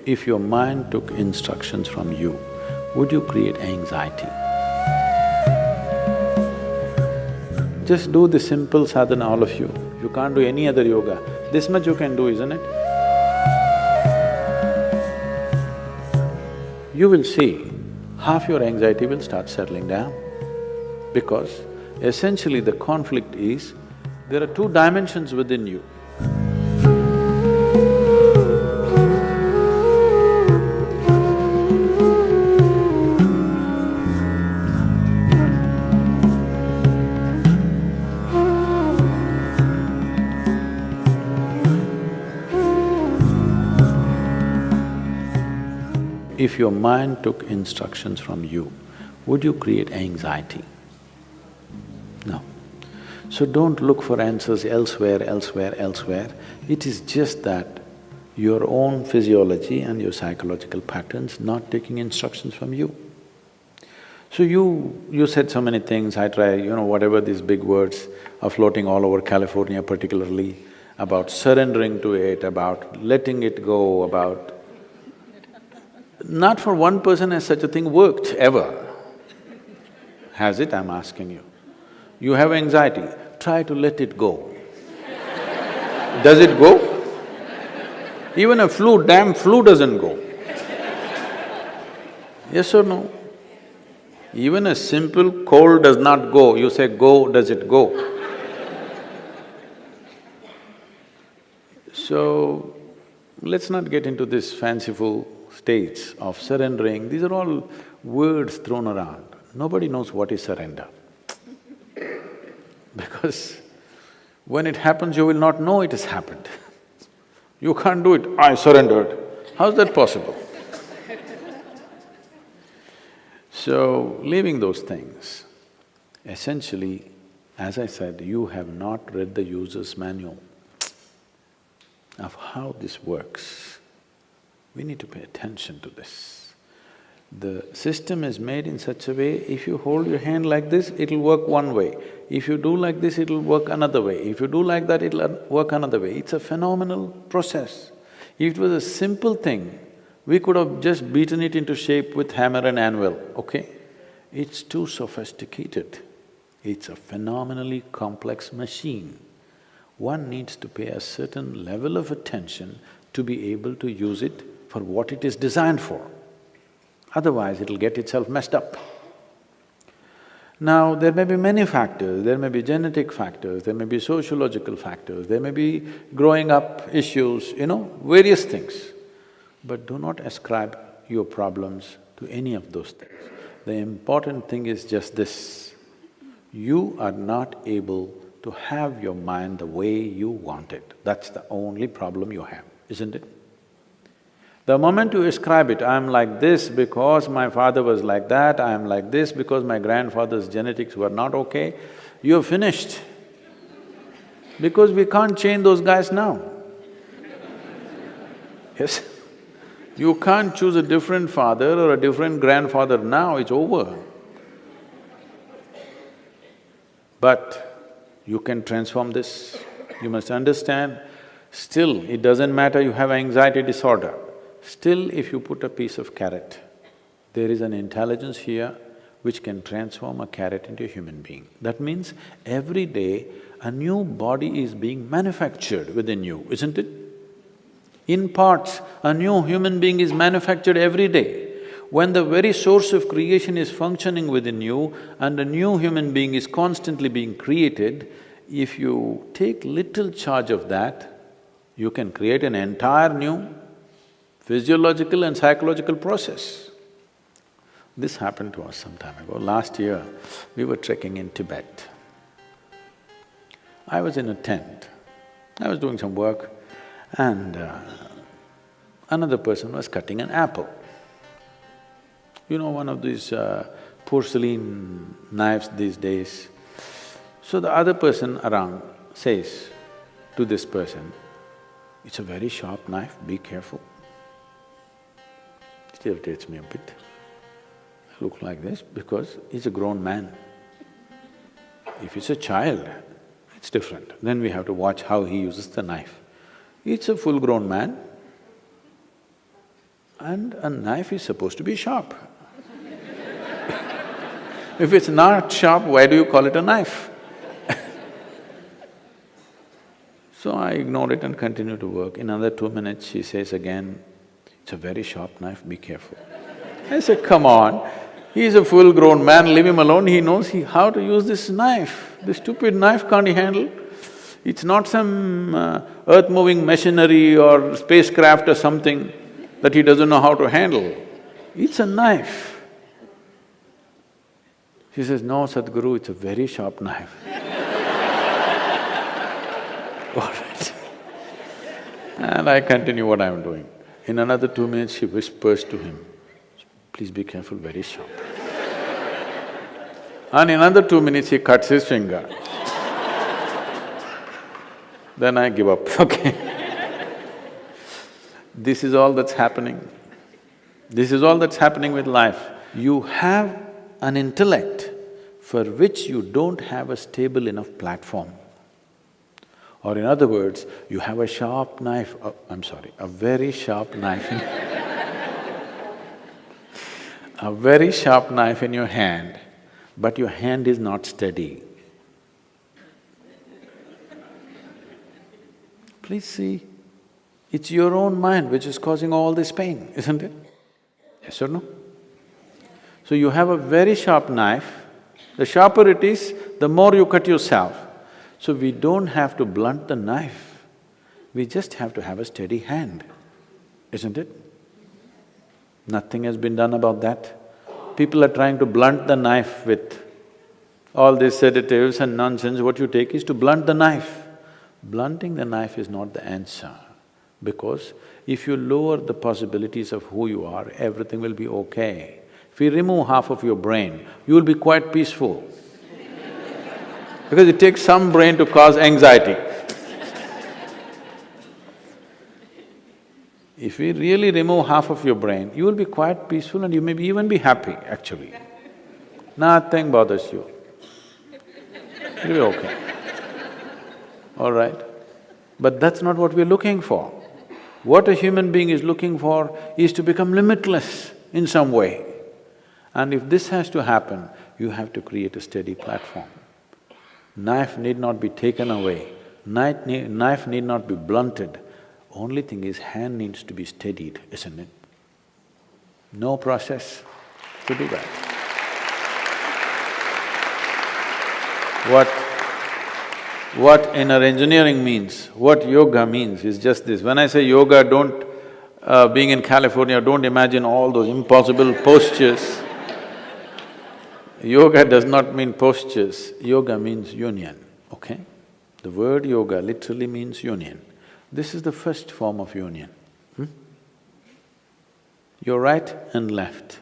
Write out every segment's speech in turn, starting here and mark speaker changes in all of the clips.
Speaker 1: If your mind took instructions from you, would you create anxiety? Just do the simple sadhana, all of you. You can't do any other yoga. This much you can do, isn't it? You will see, half your anxiety will start settling down. Because essentially the conflict is, there are two dimensions within you. If your mind took instructions from you, would you create anxiety? No. So don't look for answers elsewhere. It is just that your own physiology and your psychological patterns not taking instructions from you. So you said so many things, I try, whatever these big words are floating all over California particularly, about surrendering to it, about letting it go, about… Not for one person has such a thing worked, ever. Has it, I'm asking you? You have anxiety, try to let it go. Does it go? Even a damn flu doesn't go. Yes or no? Even a simple cold does not go, you say go, does it go? So, let's not get into this fanciful states of surrendering, these are all words thrown around. Nobody knows what is surrender. Because when it happens, you will not know it has happened. You can't do it, I surrendered. How's that possible? So, leaving those things, essentially, as I said, you have not read the user's manual of how this works. We need to pay attention to this. The system is made in such a way, if you hold your hand like this, it'll work one way. If you do like this, it'll work another way. If you do like that, it'll work another way. It's a phenomenal process. If it was a simple thing, we could have just beaten it into shape with hammer and anvil, okay? It's too sophisticated. It's a phenomenally complex machine. One needs to pay a certain level of attention to be able to use it for what it is designed for. Otherwise, it'll get itself messed up. Now, there may be many factors, there may be genetic factors, there may be sociological factors, there may be growing up issues, various things. But do not ascribe your problems to any of those things. The important thing is just this, you are not able to have your mind the way you want it. That's the only problem you have, isn't it? The moment you ascribe it, I'm like this because my father was like that, I'm like this because my grandfather's genetics were not okay, you're finished. Because we can't change those guys now. Yes? You can't choose a different father or a different grandfather now, it's over. But you can transform this. You must understand, still it doesn't matter you have anxiety disorder. Still, if you put a piece of carrot, there is an intelligence here which can transform a carrot into a human being. That means every day a new body is being manufactured within you, isn't it? In parts, a new human being is manufactured every day. When the very source of creation is functioning within you and a new human being is constantly being created, if you take little charge of that, you can create an entire new physiological and psychological process. This happened to us some time ago. Last year, we were trekking in Tibet. I was in a tent, I was doing some work and another person was cutting an apple. One of these porcelain knives these days. So the other person around says to this person, "It's a very sharp knife, be careful." It irritates me a bit. I look like this because he's a grown man. If it's a child, it's different. Then we have to watch how he uses the knife. It's a full-grown man. And a knife is supposed to be sharp. If it's not sharp, why do you call it a knife? So I ignored it and continued to work. In another 2 minutes, she says again, "It's a very sharp knife, be careful." I said, "Come on, he's a full-grown man, leave him alone, he knows how to use this knife. This stupid knife can't he handle? It's not some earth-moving machinery or spacecraft or something that he doesn't know how to handle. It's a knife." She says, "No, Sadhguru, it's a very sharp knife." All right. And I continue what I'm doing. In another 2 minutes, she whispers to him, "Please be careful, very sharp." And in another 2 minutes, he cuts his finger. Then I give up, okay. This is all that's happening. This is all that's happening with life. You have an intellect for which you don't have a stable enough platform. Or in other words, you have a sharp knife, a very sharp knife a very sharp knife in your hand, but your hand is not steady. Please see, it's your own mind which is causing all this pain, isn't it? Yes or no? So you have a very sharp knife, the sharper it is, the more you cut yourself. So we don't have to blunt the knife, we just have to have a steady hand, isn't it? Nothing has been done about that. People are trying to blunt the knife with all these sedatives and nonsense. What you take is to blunt the knife. Blunting the knife is not the answer, because if you lower the possibilities of who you are, everything will be okay. If you remove half of your brain, you will be quite peaceful. Because it takes some brain to cause anxiety. If we really remove half of your brain, you will be quite peaceful and you may even be happy, actually. Nothing bothers you. It'll be okay. All right? But that's not what we're looking for. What a human being is looking for is to become limitless in some way. And if this has to happen, you have to create a steady platform. Knife need not be taken away, knife need not be blunted. Only thing is, hand needs to be steadied, isn't it? No process to do that. What inner engineering means, what yoga means is just this. When I say yoga, being in California, don't imagine all those impossible postures. Yoga does not mean postures, yoga means union, okay? The word yoga literally means union. This is the first form of union. Your right and left.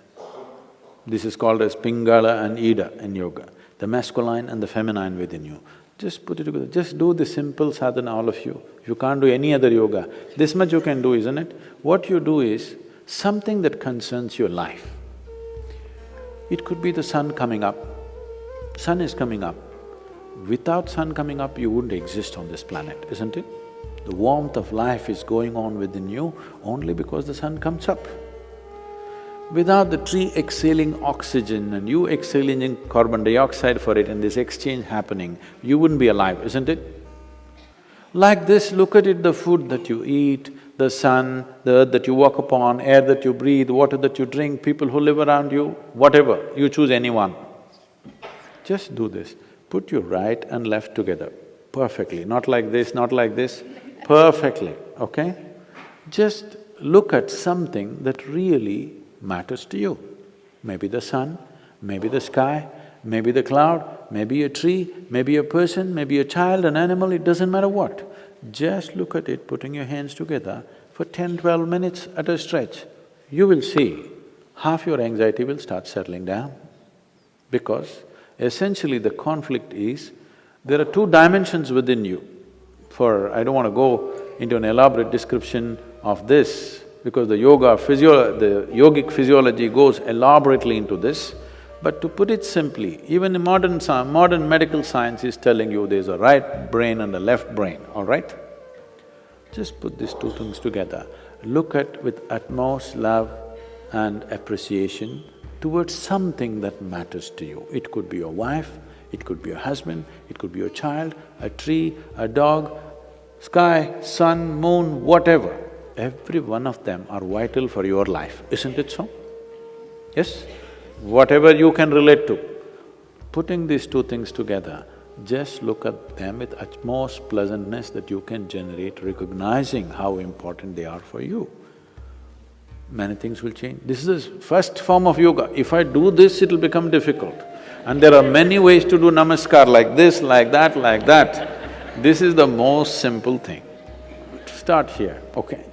Speaker 1: This is called as Pingala and Ida in yoga, the masculine and the feminine within you. Just put it together, just do the simple sadhana, all of you. If you can't do any other yoga, this much you can do, isn't it? What you do is something that concerns your life. It could be the sun coming up. Sun is coming up. Without sun coming up, you wouldn't exist on this planet, isn't it? The warmth of life is going on within you only because the sun comes up. Without the tree exhaling oxygen and you exhaling carbon dioxide for it and this exchange happening, you wouldn't be alive, isn't it? Like this, look at it, the food that you eat, the sun, the earth that you walk upon, air that you breathe, water that you drink, people who live around you, whatever, you choose anyone. Just do this, put your right and left together perfectly, not like this, perfectly, okay? Just look at something that really matters to you. Maybe the sun, maybe the sky, maybe the cloud, maybe a tree, maybe a person, maybe a child, an animal, it doesn't matter what. Just look at it, putting your hands together for 10–12 minutes at a stretch. You will see half your anxiety will start settling down. Because essentially the conflict is, there are two dimensions within you. I don't want to go into an elaborate description of this, because the yogic physiology goes elaborately into this. But to put it simply, even the modern medical science is telling you there's a right brain and a left brain, all right? Just put these two things together. look at with utmost love and appreciation towards something that matters to you. It could be your wife, it could be your husband, it could be your child, a tree, a dog, sky, sun, moon, whatever. Every one of them are vital for your life, isn't it so? Yes? Whatever you can relate to. Putting these two things together, just look at them with utmost pleasantness that you can generate, recognizing how important they are for you. Many things will change. This is the first form of yoga. If I do this, it'll become difficult. And there are many ways to do namaskar, like this, like that, like that. This is the most simple thing. Start here, okay